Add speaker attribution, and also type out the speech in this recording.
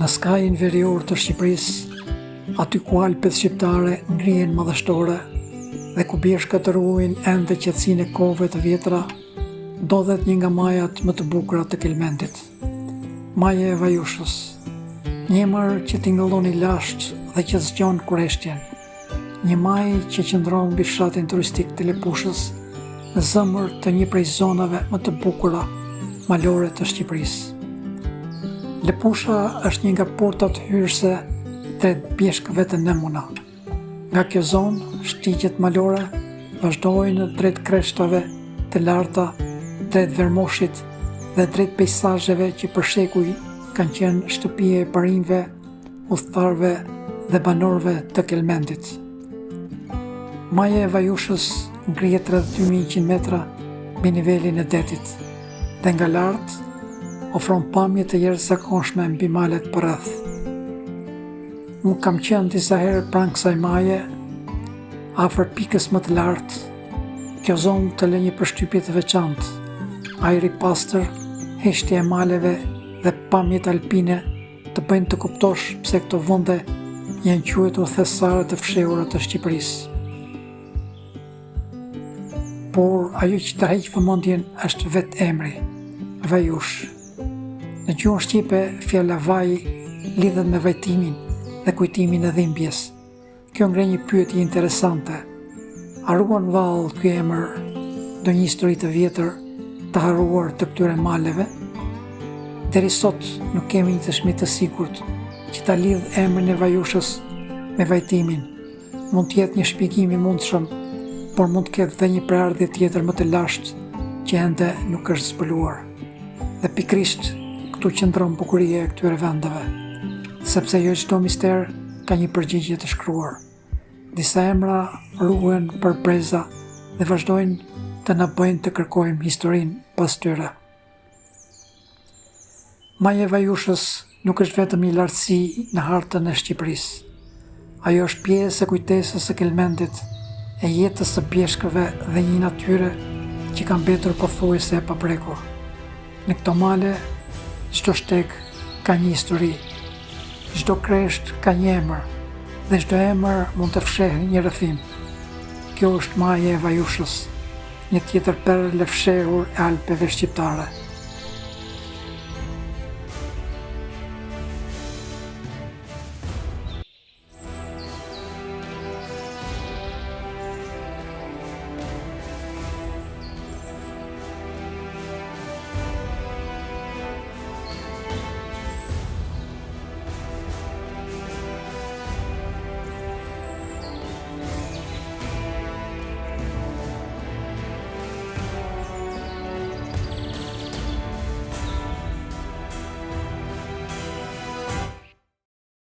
Speaker 1: Në skajin verior të Shqipërisë, aty ku Alpet shqiptare ngrihen madhështore dhe ku bjeshkat të ruajnë ende qetësinë e kohëve të vjetra, ndodhet një nga majat më të bukura të Kelmendit. Maja e Vajushës, një emër që tingëllon i lashtë dhe që zgjon kureshtjen. Një majë që qëndron mbi fshatin turistik të Lepushës, në zemër të një prej zonave më të bukura malore të Shqipërisë. Lepusha është një nga portat hyrëse drejt bjeshkëve të Nemuna. Nga kjo zonë, shtigjet malore vazhdojnë drejt kreshtave të larta, drejt Vermoshit dhe drejt pejsazheve që për shekuj kanë qenë shtëpie e parimve, udhëtarve dhe banorëve të Kelmendit. Maja e Vajushës ngrihet rreth 2100 metra mbi nivelin e detit dhe nga lart ofron pamje të jashtëzakonshme mbi malet përreth. Unë kam qenë disa herë pranë kësaj maje, afër pikës më të lartë. Kjo zonë të lë një përshtypje të veçantë. Ajri pastër, heshtja e maleve dhe pamjet alpine të bëjnë të kuptosh pse këto vende janë quajtur thesare të fshehura të Shqipërisë. Por ajo që tërheq vëmendjen është vetë emri, Vajush. Në gjuhën shqipe, fjala vaj lidhet me vajtimin dhe kujtimin e dhimbjes. Kjo ngre një pyetje interesante. A ruan vallë ky emër do një histori të vjetër të harruar të këtyre maleve? Deri sot nuk kemi një dëshmi të sigurt që ta lidh emrin e Vajushës me vajtimin. Mund të jetë një shpjegim i mundshëm, por mund të ketë dhe një prardhje tjetër më të lashtë që ende nuk është zbuluar. Dhe pikrisht këtu qëndron bukuria e këtyre vendeve, sepse jo çdo mister ka një përgjigje të shkruar. Disa emra ruhen për breza dhe vazhdojnë të na bëjnë të kërkojmë historinë pas tyre. Maja e Vajushës nuk është vetëm një lartësi në hartën e Shqipërisë. Ajo është pjesë e kujtesës së Kelmendit, e jetës së bjeshkëve dhe një natyre që ka mbetur pothuajse e paprekur. Në këto male, çdo shteg ka një histori, çdo kresht ka një emër dhe çdo emër mund të fshehë një rrëfim. Kjo është Maja e Vajushës, një tjetër perlë e fshehur e Alpeve shqiptare.